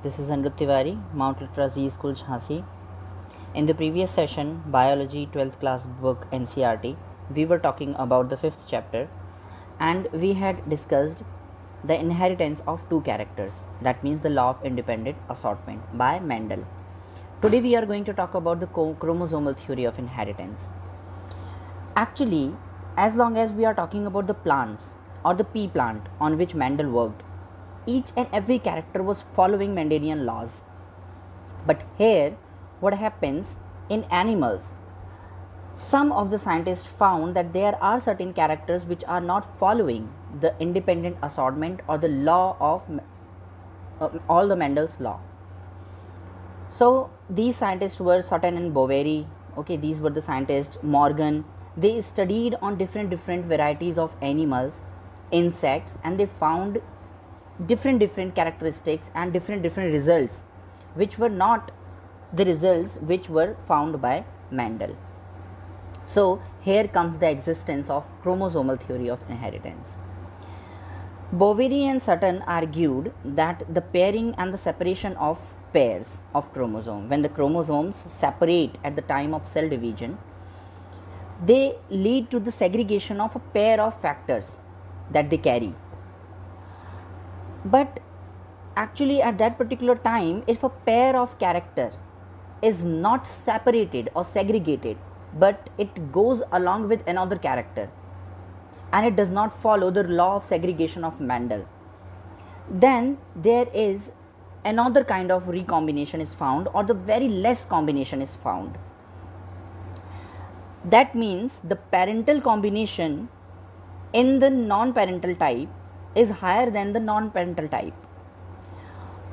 This is Aniruddha, Mount Litra Z School Jhansi. In the previous session, Biology 12th class book NCRT, we were talking about the 5th chapter and we had discussed the inheritance of two characters. That means the law of independent assortment by Mendel. Today we are going to talk about the chromosomal theory of inheritance. Actually, as long as we are talking about the plants or the pea plant on which Mendel worked, each and every character was following Mendelian laws. But here, what happens in animals? Some of the scientists found that there are certain characters which are not following the independent assortment or the law of all the Mendel's law. So these scientists were Sutton and Boveri. Okay, these were the scientists. Morgan. They studied on different varieties of animals, insects, and they found different characteristics and different results which were not the results which were found by Mendel. So here comes the existence of chromosomal theory of inheritance. Boveri and Sutton argued that the pairing and the separation of pairs of chromosome, when the chromosomes separate at the time of cell division, they lead to the segregation of a pair of factors that they carry. But actually at that particular time, if a pair of character is not separated or segregated, but it goes along with another character and it does not follow the law of segregation of Mendel, then there is another kind of recombination is found, or the very less combination is found. That means the parental combination in the non-parental type is higher than the non-parental type.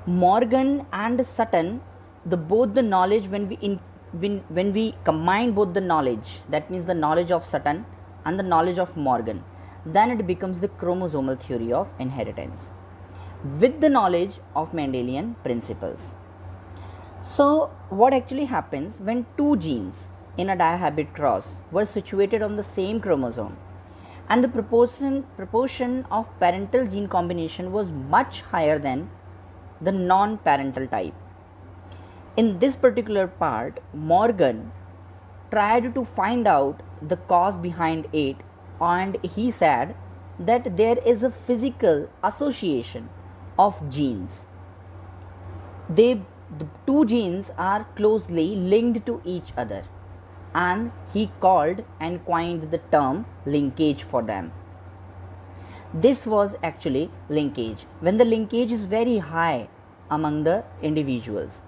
Morgan and Sutton, both the knowledge, when we combine both the knowledge, that means the knowledge of Sutton and the knowledge of Morgan, then it becomes the chromosomal theory of inheritance with the knowledge of Mendelian principles. So what actually happens when two genes in a dihabit cross were situated on the same chromosome and the proportion of parental gene combination was much higher than the non-parental type. In this particular part, Morgan tried to find out the cause behind it, and he said that there is a physical association of genes. The two genes are closely linked to each other, and he called and coined the term linkage for them. This was actually linkage. When the linkage is very high among the individuals,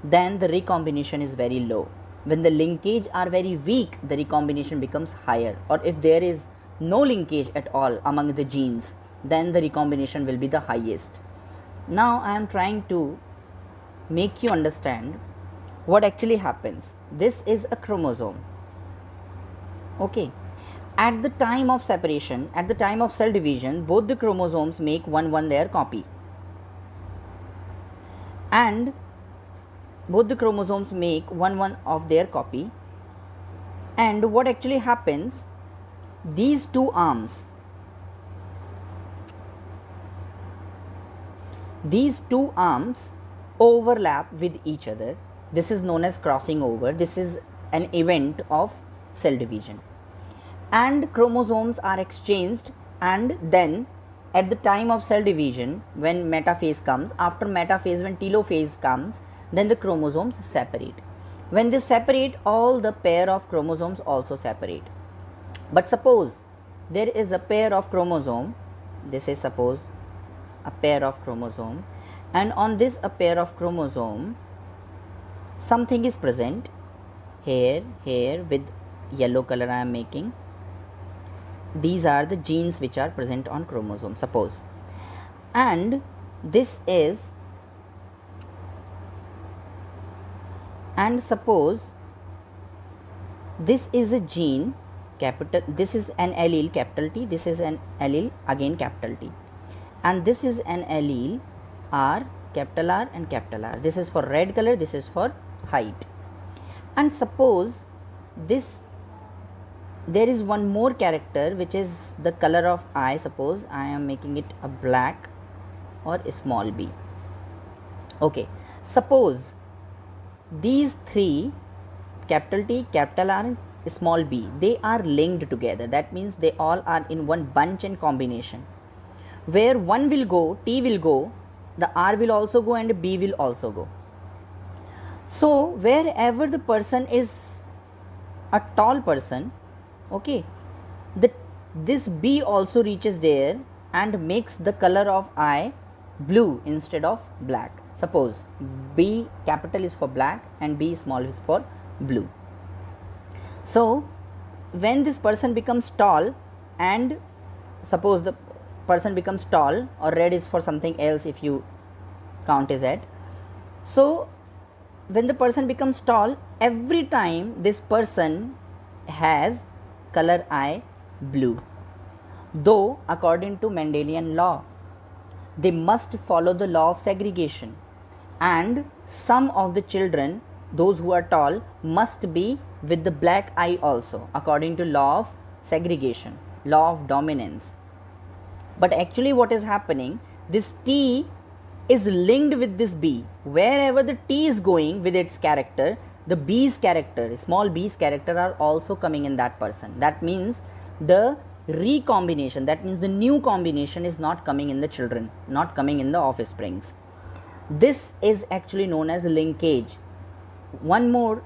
then the recombination is very low. When the linkage are very weak, the recombination becomes higher, or if there is no linkage at all among the genes, then the recombination will be the highest. Now I am trying to make you understand what actually happens. This is a chromosome. Okay, at the time of separation, at the time of cell division, both the chromosomes make one their copy, and both the chromosomes make one of their copy. And what actually happens, these two arms overlap with each other. This is known as crossing over. This is an event of cell division, and chromosomes are exchanged, and then at the time of cell division, when metaphase comes, after metaphase, when telophase comes, then the chromosomes separate. When they separate, all the pair of chromosomes also separate. But suppose there is a pair of chromosome, this is suppose a pair of chromosome, and on this a pair of chromosome something is present here with yellow color I am making. These are the genes which are present on chromosome, suppose, and this is, and suppose this is a gene capital, this is an allele capital T, this is an allele again capital T, and this is an allele R, capital R and capital R. This is for red color, this is for height. And suppose this, there is one more character which is the color of I. Suppose I am making it a black or a small b. Okay, suppose these three, capital T, capital R and small b, they are linked together. That means they all are in one bunch and combination. Where one will go, T will go, the R will also go and B will also go. So wherever the person is a tall person, okay, this B also reaches there and makes the color of eye blue instead of black. Suppose B capital is for black and B small is for blue. So when this person becomes tall, and suppose the person becomes tall, or red is for something else if you count is at. So when the person becomes tall, every time this person has color eye blue. Though according to Mendelian law, they must follow the law of segregation, and some of the children, those who are tall, must be with the black eye also, according to law of segregation, law of dominance. But actually what is happening, this T is linked with this B. Wherever the T is going with its character, the B's character, small b's character are also coming in that person. That means the recombination, that means the new combination is not coming in the children, not coming in the offsprings. This is actually known as linkage. One more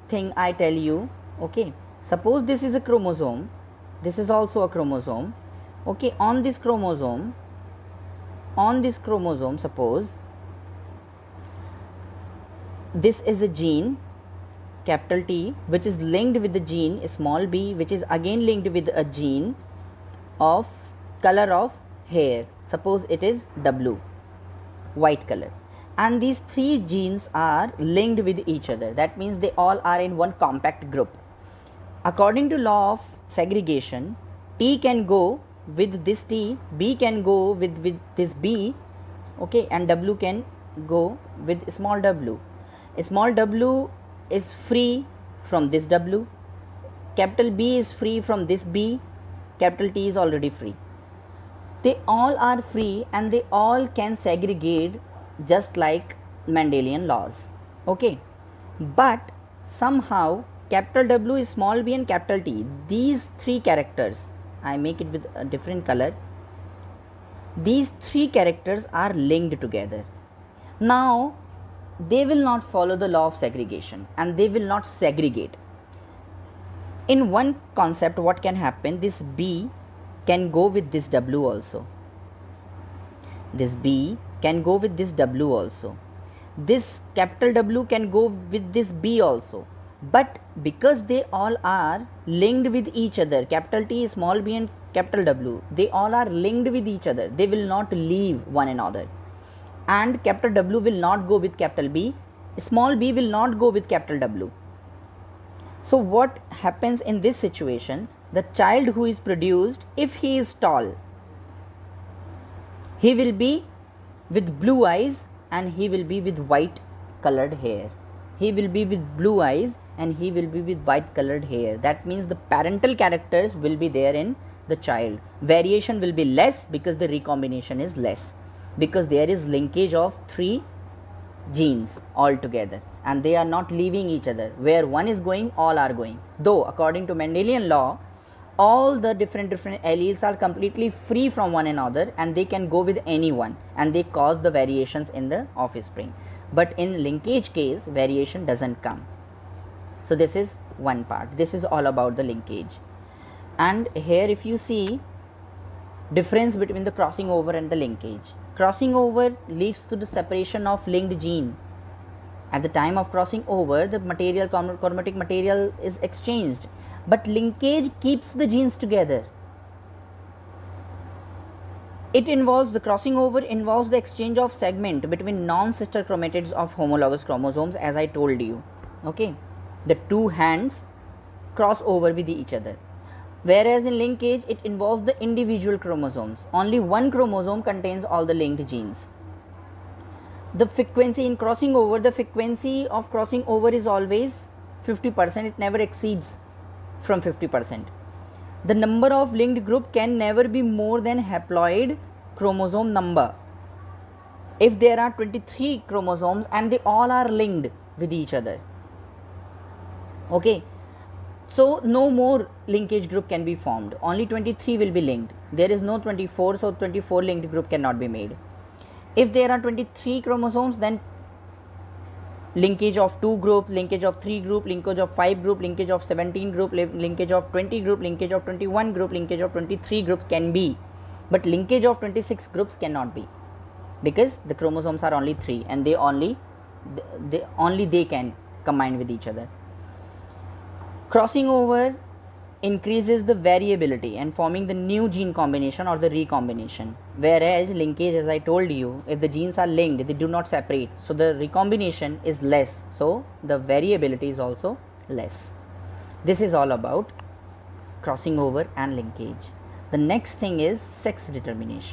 thing I tell you, okay, suppose this is a chromosome, this is also a chromosome, okay, on this chromosome, suppose this is a gene, capital T, which is linked with the gene small b, which is again linked with a gene of color of hair, suppose it is W, white color, and these three genes are linked with each other. That means they all are in one compact group. According to law of segregation, T can go with this T, B can go with this B, okay, and W can go with small w. Small w is free from this W, capital B is free from this B, capital T is already free. They all are free and they all can segregate just like Mendelian laws, okay. But somehow capital W is small b and capital T, these three characters, I make it with a different color, these three characters are linked together. Now they will not follow the law of segregation and they will not segregate. In one concept, what can happen, this B can go with this W also, this B can go with this W also, this capital W can go with this B also. But because they all are linked with each other, capital T, small b and capital W, they all are linked with each other, they will not leave one another. And capital W will not go with capital B, small b will not go with capital W. So what happens in this situation, the child who is produced, if he is tall, he will be with blue eyes and he will be with white colored hair. He will be with blue eyes and he will be with white colored hair. That means the parental characters will be there in the child. Variation will be less because the recombination is less, because there is linkage of three genes altogether and they are not leaving each other. Where one is going, all are going. Though according to Mendelian law, all the different alleles are completely free from one another and they can go with anyone and they cause the variations in the offspring. But in linkage case, variation doesn't come. So this is one part. This is all about the linkage. And here if you see difference between the crossing over and the linkage. Crossing over leads to the separation of linked gene. At the time of crossing over, the material, chromatic material is exchanged, but linkage keeps the genes together. It involves, the crossing over involves the exchange of segment between non-sister chromatids of homologous chromosomes, as I told you, okay. The two hands cross over with each other. Whereas in linkage, it involves the individual chromosomes. Only one chromosome contains all the linked genes. The frequency in crossing over, the frequency of crossing over is always 50%. It never exceeds from 50%. The number of linked group can never be more than haploid chromosome number. if there are 23 chromosomes and they all are linked with each other, okay, so no more linkage group can be formed, only 23 will be linked, there is no 24, so 24 linked group cannot be made. If there are 23 chromosomes, then linkage of 2 group, linkage of 3 group, linkage of 5 group, linkage of 17 group, linkage of 20 group, linkage of 21 group, linkage of 23 group can be, but linkage of 26 groups cannot be, because the chromosomes are only 3 and they can combine with each other. Crossing over increases the variability and forming the new gene combination or the recombination, whereas linkage, as I told you, if the genes are linked, they do not separate, so the recombination is less, so the variability is also less. This is all about crossing over and linkage. The next thing is sex determination.